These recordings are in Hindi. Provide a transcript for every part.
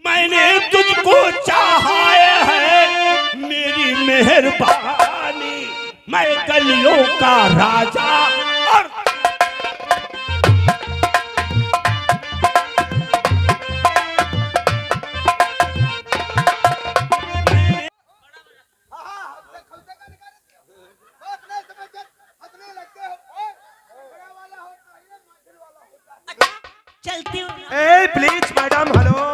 मैंने तुझको चाहा है, मेरी मेहरबानी, मैं गलियों का राजा और चलती हूँ। ए प्लीज मैडम, हेलो।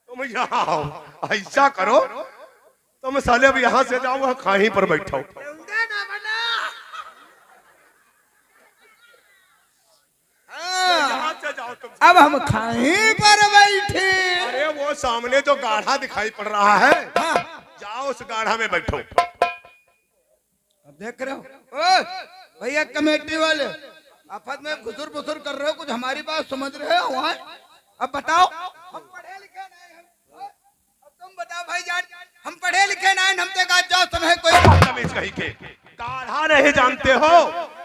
तुम यहाँ आओ, ऐसा करो तुम साले अब यहाँ से जाओ, कहीं पर बैठो। यहाँ से जाओ तुम। अब हम कहीं पर बैठे। अरे वो सामने जो गाढ़ा दिखाई पड़ रहा है, हाँ। जाओ उस गाढ़ा में बैठो। अब देख रहे हो ओए, भैया कमेटी वाले आफत में घुसुर फुसुर कर रहे हो, कुछ हमारी बात समझ रहे हो वहाँ? अब बताओ, हम पढ़े लिखे नहीं हैं। अब तुम बताओ भाईजान, हम पढ़े लिखे नहीं, हम देखा जाओ समय कोई तमीज कहीं के गाढ़ा नहीं जानते हो?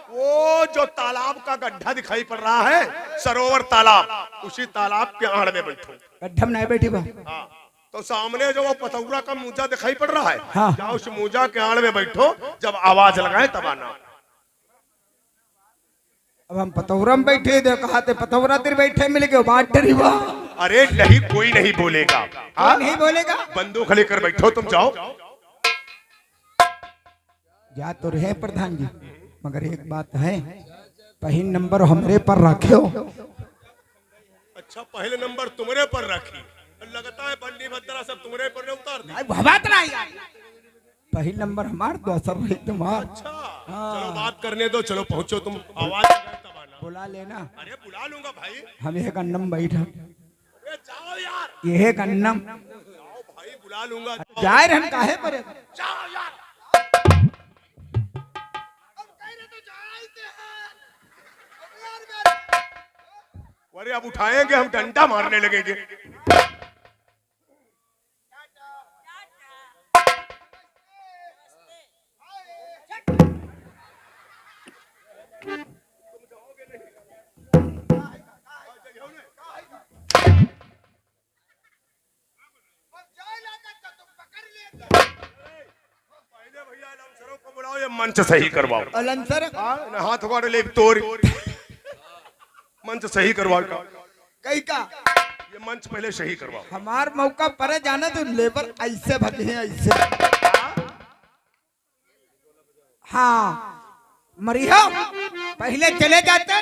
वो जो तालाब का गड्ढा दिखाई पड़ रहा है, सरोवर तालाब, उसी तालाब के आड़ में बैठो। गड्ढा में नहीं बैठी बा। हाँ, तो सामने जो वो पतौरा का मूजा दिखाई पड़ रहा है, हाँ। जाओ उस मूजा के आड़ में बैठो, जब आवाज लगाए तब आना। अब हम पतौरा में बैठे, देखा थे पतौरा तेरे बैठे मिल गए बात डरी बा। अरे नहीं, कोई नहीं बोलेगा। हाँ? नहीं बोलेगा। बंदूक लेकर बैठो, तुम जाओ। जा तो रहे प्रधान जी, मगर एक बात है, पहले नंबर हमरे पर रखे हो। अच्छा, पहले नंबर तुम्हारे पर रखी, लगता है बंडी भद्रा सब तुम्हारे पर ने उतार दी। बात नहीं, पहले नंबर हमार, दूसरा रही तुम्हार। अच्छा, चलो बात करने दो, चलो पहुंचो, तुम आवाज लगाए तब आना। बुला लेना। अरे बुला लूंगा भाई। हम एक अन्नम बैठा, अरे जाओ यार, ये एक अन्नम जाओ भाई, बुला लूंगा। जाए हम काहे पर। जाओ यार। अरे अब उठाएंगे हम, डंडा मारने लगेंगे। ये मंच सही करवाओ। अलंसर हाथ वाले ले तोड़, मंच सही करवाओ का। कई का ये मंच पहले सही करवाओ। हमार मौका पर जाना तो लेबर ऐसे भगे हैं, ऐसे। हाँ मरिया पहले चले जाते।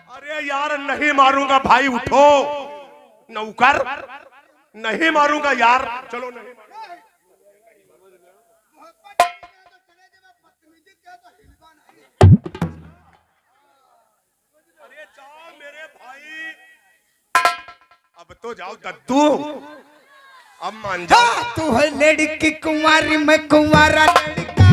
अरे यार नहीं मारूंगा भाई, उठो नौकर, नहीं मारूंगा यार, चलो नहीं। अरे जाओ मेरे भाई, अब तो जाओ दद्दू, अब मान जाओ। तू है लड़की कुंवारी, मैं कुंवारा लड़का।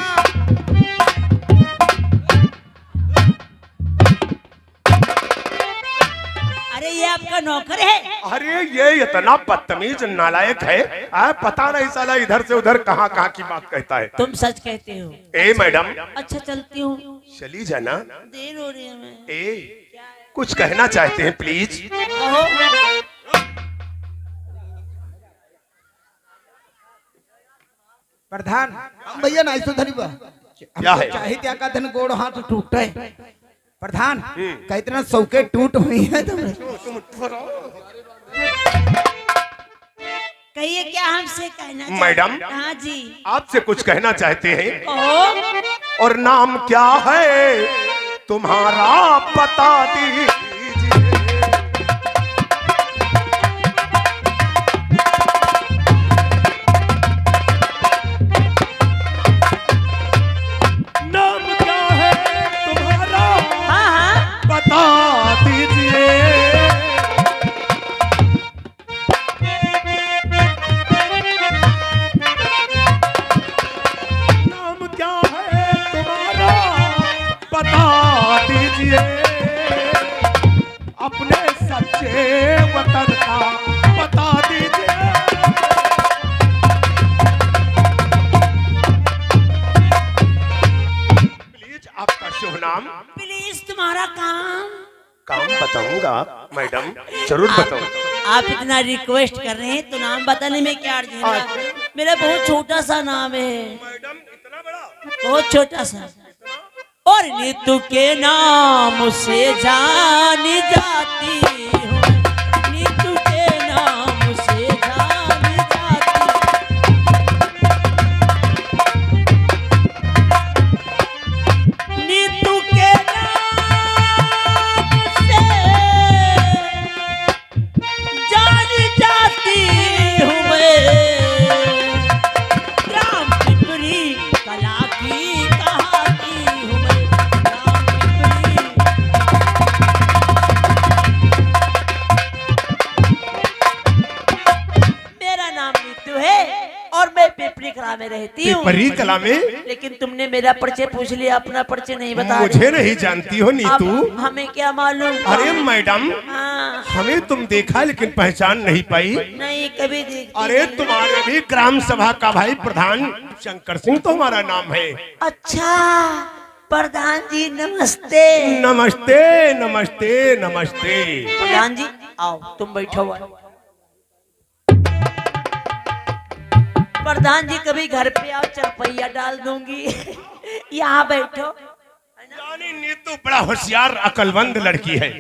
अरे ये आपका नौकर है? अरे ये इतना बदतमीज नालायक है, पता नहीं साला इधर से उधर कहाँ कहाँ की बात कहता है। तुम सच कहते हो? ए मैडम, अच्छा चलती हूँ, चली जाना। देर हो रही है। मैं ए कुछ कहना चाहते हैं प्लीज? कहो। प्रधान भैया ना ऐसे धनी बा, क्या है? चाहे क्या का धन गोड़ हाथ टूटे। प्रधान कितना सौके टूट हुई है तुम्हें। कहिए क्या हमसे कहना चाहते? मैडम, हाँ जी, आपसे कुछ कहना चाहते हैं। कहो। और नाम क्या है तुम्हारा बता दीजिए। नाम क्या है तुम्हारा, हाँ हाँ, बता दीजिए। नाम क्या है तुम्हारा, बता दीजिए। नाम? प्लीज तुम्हारा काम बताऊंगा मैडम, जरूर बताऊंगा। आप इतना रिक्वेस्ट कर रहे हैं तो नाम बताने में क्या अर्ज है? मेरा बहुत छोटा सा नाम है, मैडम इतना बड़ा? बहुत छोटा सा। और नीतू के नाम से जानी जाती हूँ, नीतू के नाम से जानी जाती हूँ। नीतू के नाम से जानी जाती हूँ मैं, राम पिपरी कला की कहानी हूँ मैं, राम पिपरी। मेरा नाम नीतू है और मैं पिपरी कला में रहती हूँ। पिपरी कला में? लेकिन तुमने मेरा परिचय पूछ लिया, अपना परिचय नहीं बता मुझे नहीं जानती हो नीतू? अब हमें क्या मालूम? अरे मैडम, हाँ, हमें तुम देखा लेकिन पहचान नहीं पाई। नहीं कभी देखती अरे नहीं। तुम्हारे भी ग्राम सभा का भाई प्रधान शंकर सिंह तो हमारा नाम है। अच्छा प्रधान जी नमस्ते। नमस्ते नमस्ते नमस्ते। प्रधान जी आओ, तुम बैठो हुआ। प्रधान जी कभी घर पे आओ, चरपैया डाल दूंगी। यहाँ बैठो। यानी नीतू बड़ा होशियार अकलमंद लड़की है।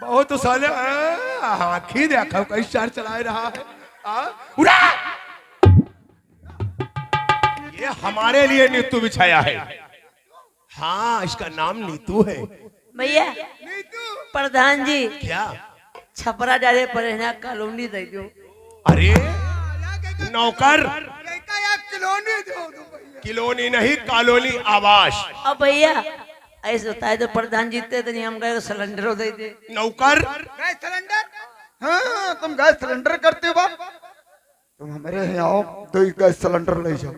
बहुत साले आखिर देखो कई चार चला रहा है। उड़ा! ये हमारे लिए नीतू बिछाया है। हाँ, इसका नाम नीतू है। भैया प्रधान जी क्या? छपरा डाले पर है ना, कॉलोनी दे दो। अरे नौकर, किलोनी दो दो भैया। किलोनी नहीं, कॉलोनी आवास। अब भैया ऐसे होता है तो प्रधान जी ते तो नहीं, हम गए सिलेंडर दे दे। नौकर, गैस सिलेंडर? हाँ, तुम गैस सिलेंडर करते हो बाप? तुम हमारे यहाँ आओ, दो गैस सिलेंडर ले जाओ।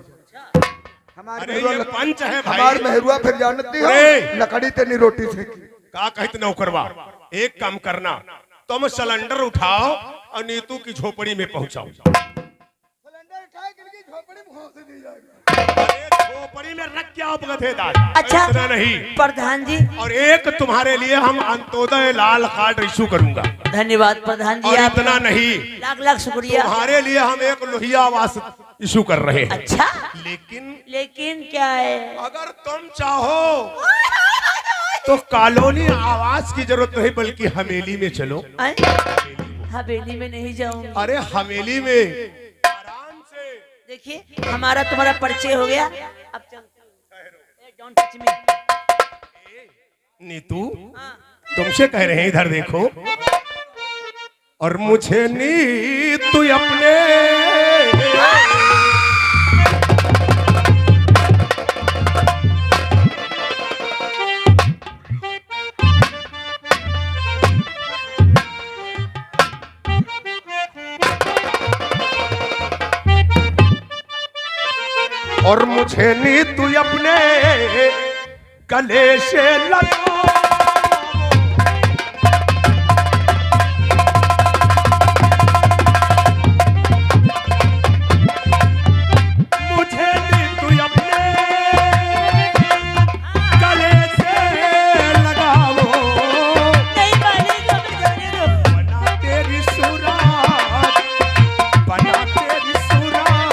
अरे ये पंच है भाई। हमारे मेहरुआ फिर जानती हो, अरे! लकड़ी तेनी रोटी सेकी। का कहते नौकरवा, एक काम करना, तुम सिलेंडर उठाओ और नीतू की झोपड़ी में पहुंचाओ। सिलेंडर उठाए कि झोपड़ी में घोंस दी जाएगी। अरे झोपड़ी में रख के आओ गधेदार। अच्छा इतना नहीं, प्रधान जी और एक तुम्हारे लिए हम अंत्योदय लाल कार्ड इशू करूंगा। धन्यवाद प्रधान जी, और आप इतना नहीं, लाख लाख शुक्रिया। तुम्हारे लिए हम एक लोहिया आवास इशू कर रहे हैं। अच्छा लेकिन क्या है? अगर तुम चाहो तो कॉलोनी आवास की जरूरत नहीं, बल्कि हवेली में चलो। हवेली में नहीं जाऊंगी। अरे हवेली में आराम से। देखिए हमारा तुम्हारा परिचय हो गया, अब चलते। Don't touch me. नीतू तुमसे कह रहे हैं, इधर देखो। और मुझे नीतू अपने और मुझे नीतू अपने गले से लगा। मुझे नीतू अपने गले से लगाओ। नहीं मानेगा, मैं जाने दो। बना तेरी सूरत, बना तेरी सूरत,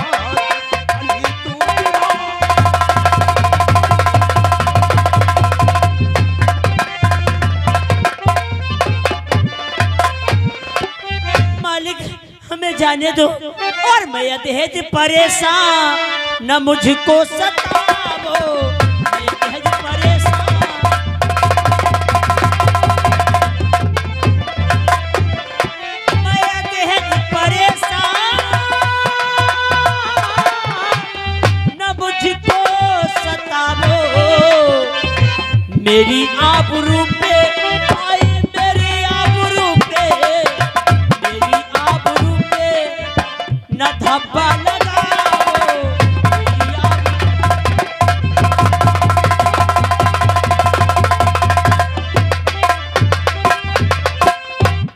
नीतू मालिक हमें जाने दो, और मैं अतहज परेशान, न मुझको सतावो। मैं अतहज परेशान, मैं अतहज परेशान, न मुझको सतावो। मेरी आबरू पे आए, मेरी आबरू पे, मेरी आबरू पे न धब्बा लगाओ। मेरी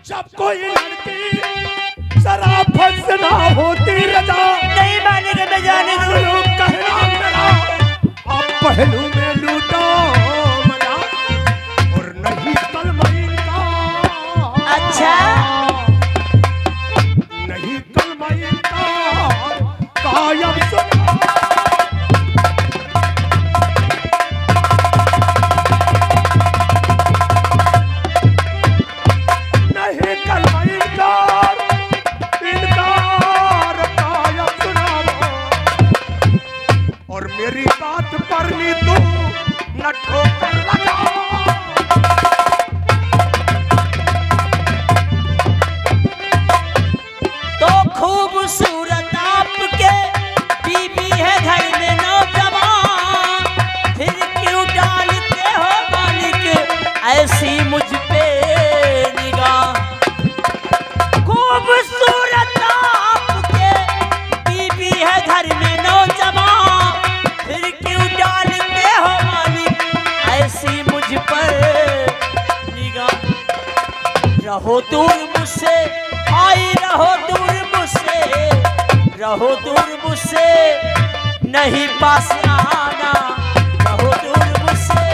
जब कोई लड़की शराफत से ना होती रजा, नहीं मालिक मैं जाने दूं। लोग कहना मेरा आप पहलू में लूटो मजा, और नहीं कलमई का, अच्छा नहीं कलमई का कायम सुना। नहीं कलमई का इनकार कायम सुनाओ, और मेरी बात पर नी तू न ठोकर लगा। तो खूबसूरत आपके बीबी है घर में नौजवान, फिर क्यों डालते हो मालिक ऐसी मुझ पे निगाह। खूबसूरत आपके बीबी है घर में नौजवान, फिर क्यों डालते हो मालिक ऐसी मुझ पर निगाह। रहो दूर मुझसे, आई रहो दूर मुझसे, रहो दूर मुझसे, नहीं पास आना, रहो दूर मुझसे।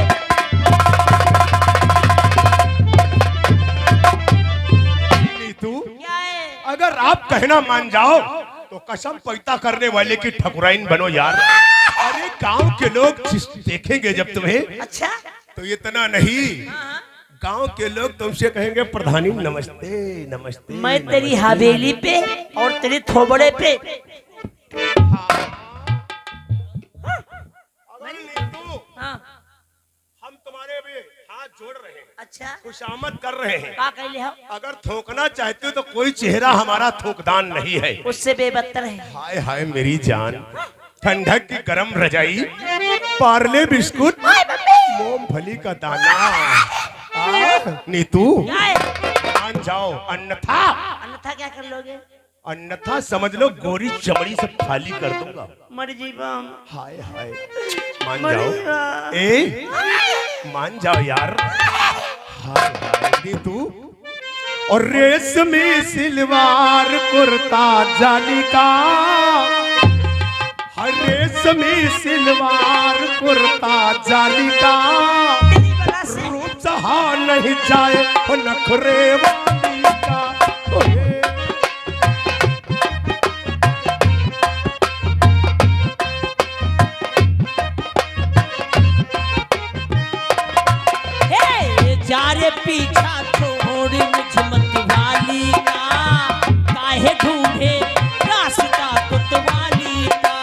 नीतू, क्या है? अगर आप कहना मान जाओ तो कसम पैदा करने वाले की ठकुराइन बनो यार। अरे गांव के लोग देखेंगे जब तुम्हें अच्छा तो इतना नहीं, गांव के लोग तुमसे कहेंगे प्रधानी नमस्ते नमस्ते। मैं तेरी हवेली पे और तेरे थोबड़े पे। अगर नीतू, हाँ, हम तुम्हारे भी हाथ जोड़ रहे हैं, अच्छा खुशामद कर रहे हैं। का कहले हो? अगर थूकना चाहते हो तो कोई चेहरा हमारा थूकदान नहीं है। उससे बेबत्तर है। हाय हाय मेरी जान, ठंडक की गरम रजाई, पार्ले बिस्कुट, मूंगफली का दाना। नीतू क्या है? मान जाओ, अन्यथा अन्यथा क्या कर लोगे? अन्यथा समझ लो गोरी चमड़ी से खाली कर दूंगा। मर जीवम, हाय हाय मान मर जाओ, जीवम। ए मान जाओ यार। हाय हाय नीतू, और रेशमी सिलवार कुर्ता जाली का, हर रेशमी सिलवार कुर्ता जाली का, तेरी वजह से रूप सहा नहीं जाए वो नखरे वाली का। ओए, हे जा रे पीछा छोड़ मुझ मत वाली का, काहे ढूंढे रास्ता कुतवाली का।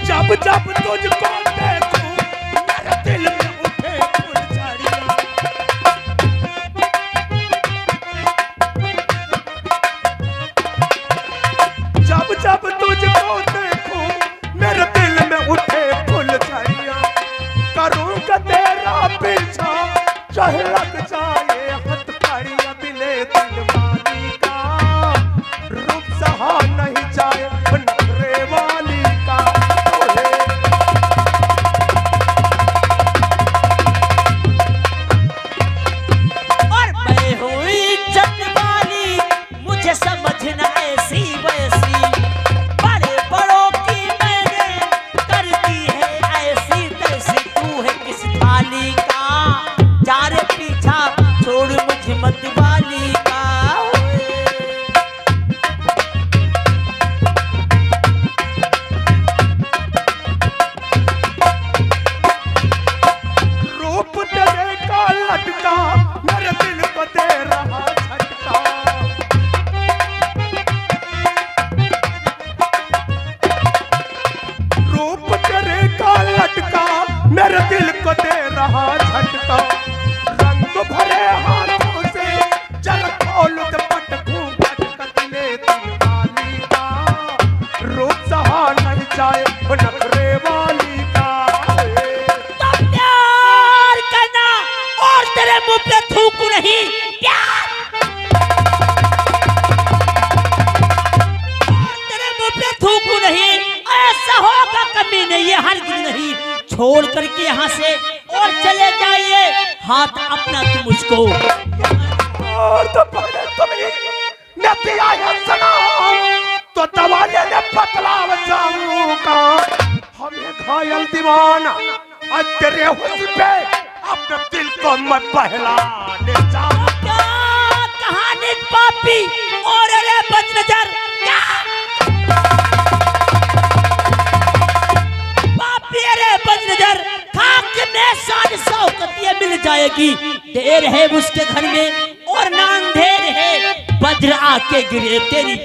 जब जब तुझको देखूं मेरे दिल में उठे फुलझड़ियां। जब जब तुझको देखूं मेरे दिल में उठे फुलझड़ियां। करूंगा तेरा पीछा चाहे लग जाए हथकड़ियां। दिले दिल वाली का रूप सहा नहीं जाए नखरे वाली का। ओए, और मैं हुई इज्जत वाली, मुझे समझना ऐसी वैसी, बड़े बड़ों की मैंने कर दी है ऐसी तैसी। तू है किस थाली का, जा रे पीछा छोड़ मुझ मत वाली का। रूप तेरे का लटका मेरे दिल को दे रहा झटका। ये हरगिज नहीं, छोड़ करके यहाँ से और चले जाइए। हाथ अपना तुम उसको। और तो पहले तुम्हें न दिया है सलाम, तो दवा लेने बतलाव जाऊंगा। हमें घायल दीवाना आज तेरे हुस्न पे अपने दिल को मैं बहलाने जाऊं। क्या कहानी पापी और अरे बदनजर, क्या पापी अरे बदनजर, खाक में शान शौकत ये मिल जाएगी। देर है उसके घर में और ना अंधेर है, वज्र आके गिरे तेरी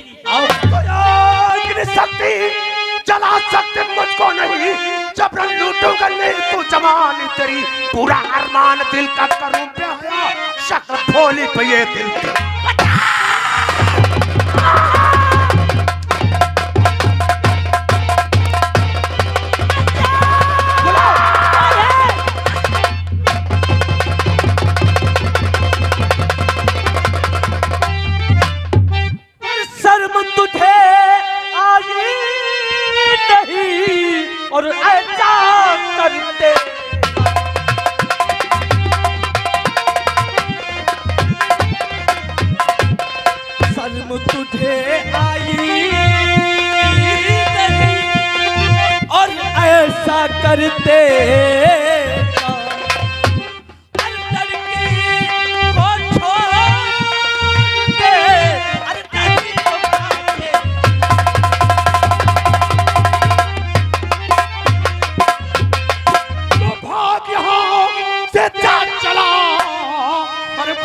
शक्ति जला सकते मुझको नहीं, जबरन लूटूंगा नहीं तू जवानी तेरी। पूरा अरमान दिल का करूं प्यारा, शक्ल भोली पे ये दिल की। शर्म तुझे आई नहीं और ऐसा करते, शर्म तुझे आई नहीं और ऐसा करते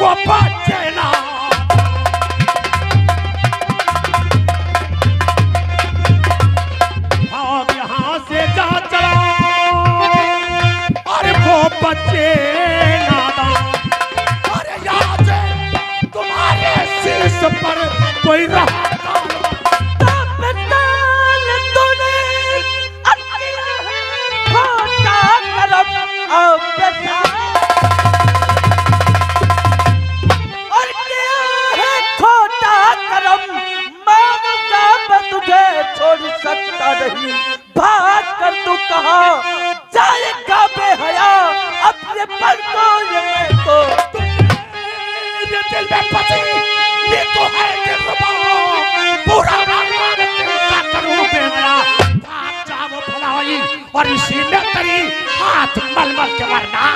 वो बचे ना। भाग यहाँ से जा चला, अरे वो बचे नादान। अरे यहाँ से तुम्हारे शीश पर कोई रहा सकता नहीं, भाग कर तू कहा जाएगा बेहया अपने पर को ये तो ये दिल में बसी, ये तो है दिलरुबा, पूरा अरमान दिल का करूं बेहया। भाग जाओ भलाई और इसी में तेरी हाथ मलमल के मरना।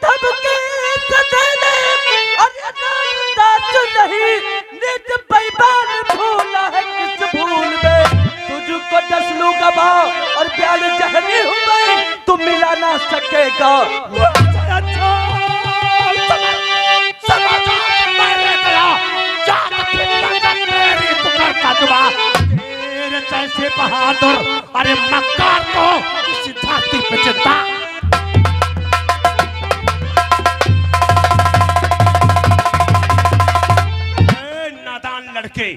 धमकी सदैने और दास नहीं, निज बेईमान भूला है किस भूल में। तुझको 10 लू गवा और 42 जहरी हुए, तू मिला ना सकेगा। तेरे जैसे बहादुर अरे मक्कार को किसी धरती पे चिंता। नादान लड़के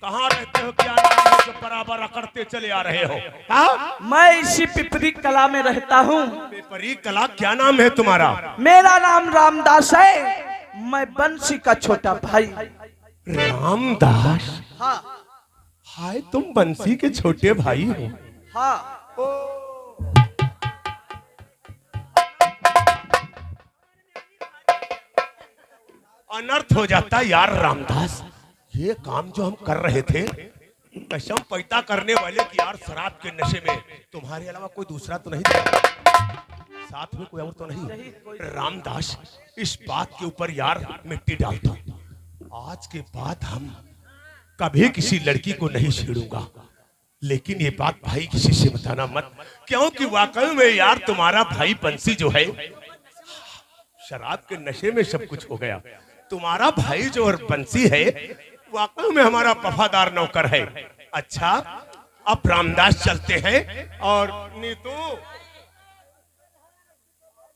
कहाँ रहते हो, क्या नाम है जो बराबर अकड़ते चले आ रहे हो? हाँ? मैं इसी पिपरी कला में रहता हूँ। पिपरी कला, क्या नाम है तुम्हारा? मेरा नाम रामदास है, मैं बंसी का छोटा भाई। रामदास? हाँ हाय, तुम बंसी के छोटे भाई हो? हाँ। अनर्थ हो जाता यार रामदास। ये काम जो हम कर रहे थे, कसम पैदा करने वाले की यार, शराब के नशे में तुम्हारे अलावा कोई दूसरा तो नहीं था, साथ में कोई और तो नहीं। रामदास, इस बात के ऊपर यार मिट्टी डाल दो। आज के बाद हम कभी किसी लड़की को नहीं छेड़ूंगा, लेकिन ये बात भाई किसी से बताना मत, क्योंकि वाकई में यार तुम्हारा भाई बंसी जो है शराब के नशे में सब कुछ हो गया। तुम्हारा भाई जो और बंसी है वाकई में हमारा वफादार नौकर है। अच्छा, अब रामदास चलते हैं। और नीतू,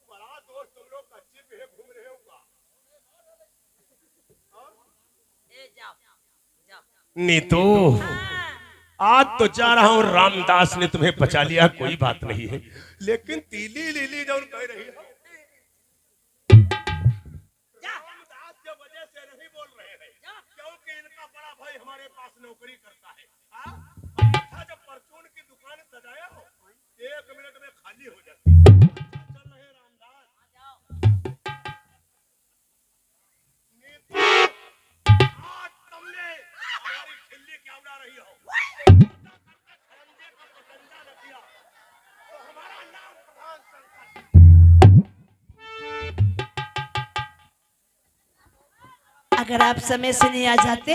बड़ा दोस्त तुम लोग कच्ची पे घूम रहे होगा। नीतू, आज तो जा रहा हूं, रामदास ने तुम्हें बचा लिया, कोई बात नहीं है, लेकिन तीली लीली जो कह रही है रामदास की वजह से नहीं बोल रहे हैं, क्योंकि इनका बड़ा भाई हमारे पास नौकरी करता है। जब परचून की दुकान अगर आप समय से नहीं आ जाते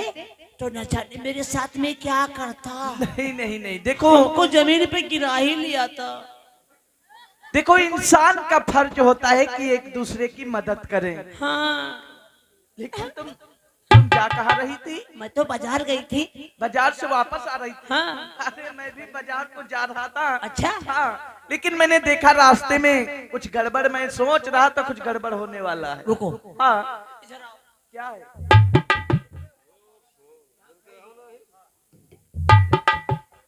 तो न जाने मेरे साथ में क्या करता। नहीं नहीं नहीं, देखो हमको जमीन पे गिरा ही लिया था। देखो, इंसान का फर्ज होता है कि एक दूसरे की मदद करें। हाँ, लेकिन तुम जा कहाँ रही थी? मैं तो बाजार गई थी। बाजार से वापस आ रही थी? हाँ। अरे मैं भी बाजार को जा रहा था। अच्छा। हाँ, लेकिन मैंने देखा रास्ते में कुछ गड़बड़। मैं सोच रहा था कुछ गड़बड़ होने वाला है। रुको। हाँ, क्या है?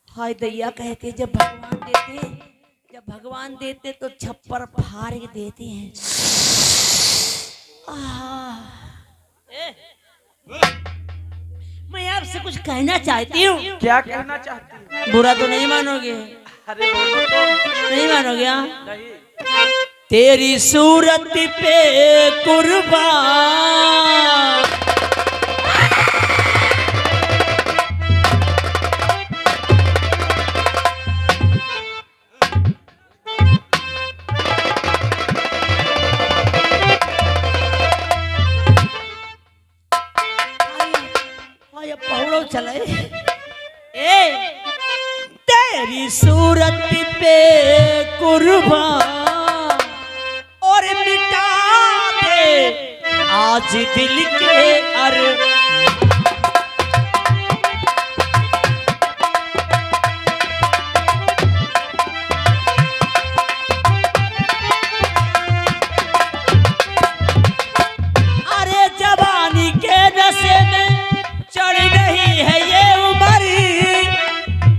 हाय दैया कहते जब भगवान देते तो छप्पर फाड़ के देते हैं। मैं आपसे कुछ कहना चाहती हूँ। क्या कहना चाहती हूँ? बुरा तो नहीं मानोगे? अरे बोलो तो। नहीं मानोगे? हाँ? नहीं। तेरी सूरत पे कुर्बान, पहुड़ो चले। तेरी सूरत पे कुर्बान और मिटा दे आज दिल के अरे जवानी के नशे में चढ़ रही है ये उम्र,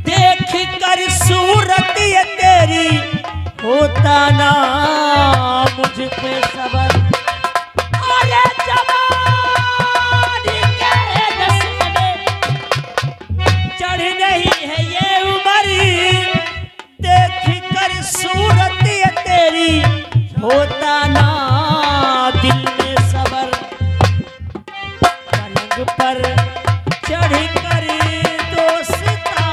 देख कर सूरत ये तेरी होता ना मुझ पे सबर। अरे जवानी के नशे में चढ़ रही है ये उम्र, देख कर सूरत ये तेरी होता ना दिल में सबर। पलंग पर चढ़ कर दोस्ता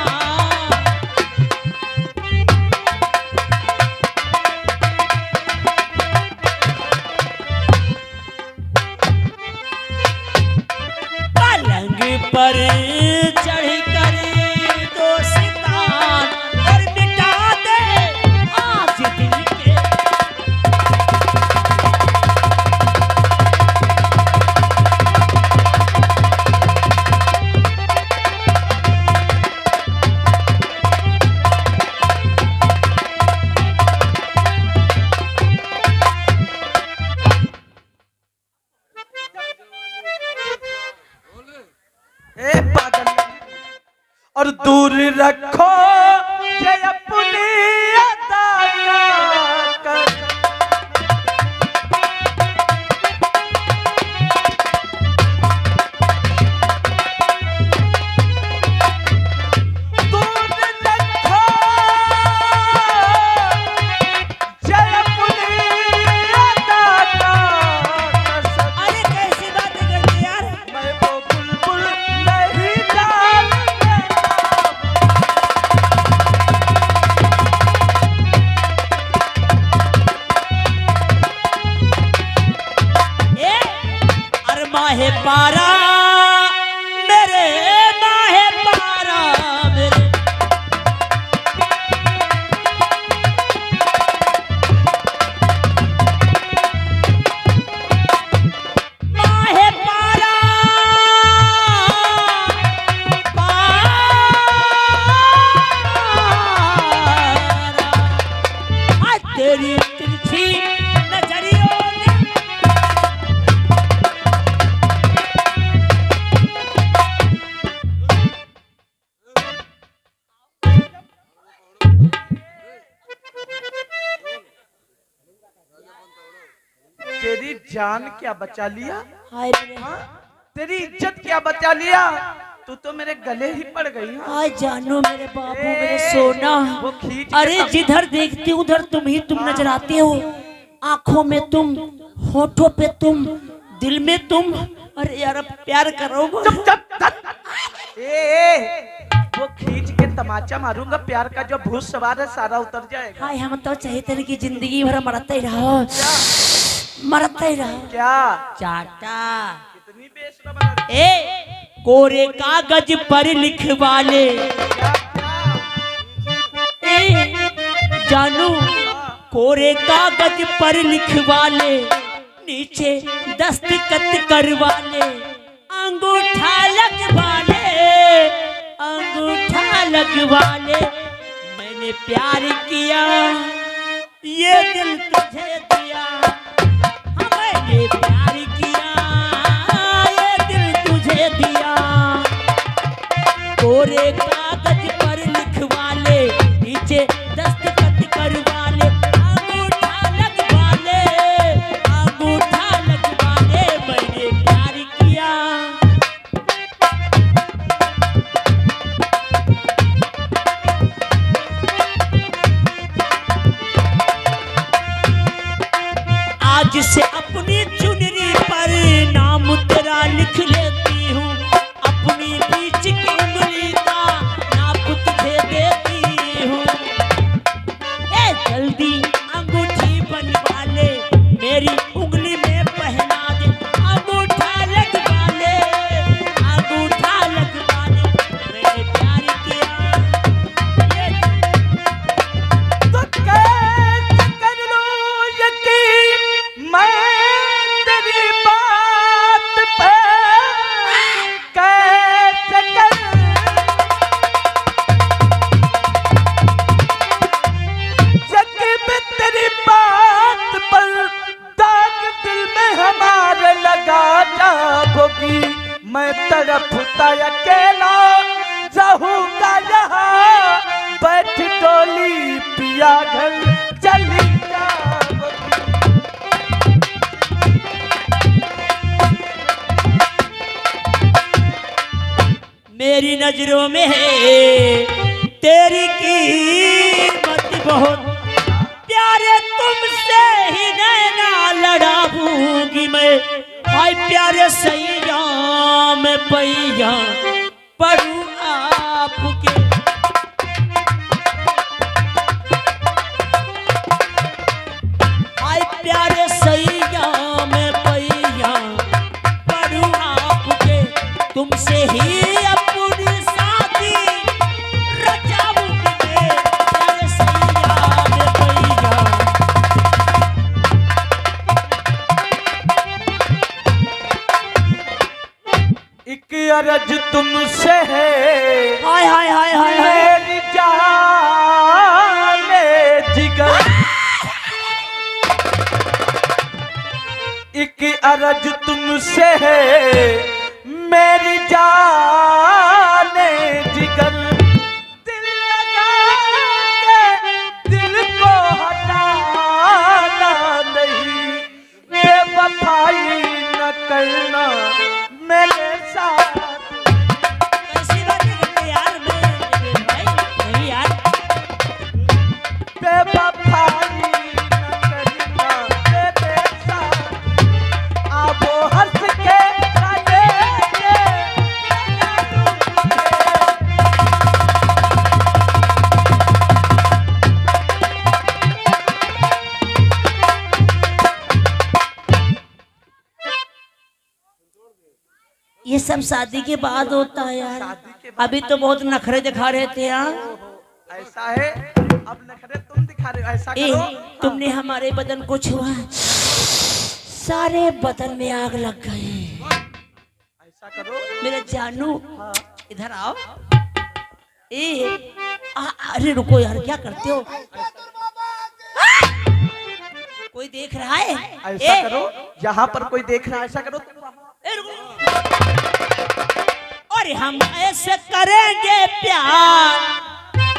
पलंग पर चढ़ कर दोस्ता और मिटा दे आज दिल के। ए पागल, और दूर रखो ये अपनी अदा का कर। दूर रखो ये अपनी अदा का कसम। अरे कैसी बातें करती यार। मैं वो बुलबुल नहीं जानता। ए, अरे माहे पारा मेरे, माहे पारा मेरे, माहे पारा पारा। आज तेरी तिरछी नजरियों ने तेरी जान क्या बचा लिया? हाय मेरे, तेरी इज्जत क्या बचा लिया? तू तो मेरे गले ही पड़ गई। हाय जानो मेरे बाबू, मेरे सोना। वो खींच के अरे जिधर देखती हूँ उधर तुम नजर आते हो। आंखों में तुम, होठों पे तुम, दिल में तुम। अरे यार अब प्यार करो। वो खींच के तमाचा मारूंगा, प्यार का जो भूत सवार है सारा उतर जाएगा। हाय हम तो चाहते हैं कि जिंदगी भर मरते ही रहो, मरते ही रहो। क्या चाटा कितनी बेशरम कोरे कागज पर लिखवा ले जानू, कोरे कागज पर लिखवा ले, नीचे दस्तखत करवा ले, अंगूठा लगवा ले, अंगूठा लगवा ले। मैंने प्यार किया ये दिल तुझे दिया, मैंने प्यार किया ये दिल तुझे दिया। कोरे कागज पर लिखवा ले, नीचे दस्तखत करवा ले, अंगूठा लगवा ले, अंगूठा लगवा ले। मैंने प्यार किया। आज से अपनी चुनरी पर नाम तेरा लिख लेती हूँ, अपनी बीच की उंगली का नाप तुझे देती हूँ। ए जल्दी अंगूठी बनवा ले, मेरी उंगली में पहना दे, अंगूठा लगवा ले, अंगूठा लगवा ले। मैंने प्यार किया तो कैसे कर लूं यकीन मैं तेरी बात पे, कैसे कर यकीन तेरी बात पर, दाग दिल में हमारे लगा जाओगी। मैं तड़पता अकेला रहूंगा यहाँ, बैठ डोली पिया घर चली जाओगी। मेरी नजरों में है तेरी कीमत बहुत, प्यारे तुमसे ही नैना लड़ाऊंगी मैं। हाय प्यारे सैया मैं पैया पढ़ूं आपके, हाय प्यारे सैया मैं पैया पढ़ूं आपके, तुमसे ही अपनी शादी रचाऊंगी मैं। प्यारे सैया मैं पैया। एक अर्ज तुमसे है हाय हाय हाय हाय हाय। मेरी जाने जिगर, एक अर्ज तुमसे है मेरी जाने जिगर। दिल लगा के दिल को हटाना नहीं, बेवफाई न करना मेरे साथ। कैसी बातें करते यार, मैं भाई नहीं यार। बेवफाई न करना मेरे साथ, आप हंस के काटेंगे ये सब शादी के बाद होता है यार, अभी तो बहुत नखरे दिखा रहे थे यार। ऐसा है, अब नखरे तुम दिखा रहे हो। ऐसा ए, करो, तुमने हमारे बदन को छुआ, सारे बदन में आग लग गई। ऐसा करो, मेरा जानू इधर आओ। अरे रुको यार, क्या करते हो? कोई देख रहा है? ऐसा करो, यहाँ पर कोई देख रहा है, ऐसा करो और हम ऐसे करेंगे प्यार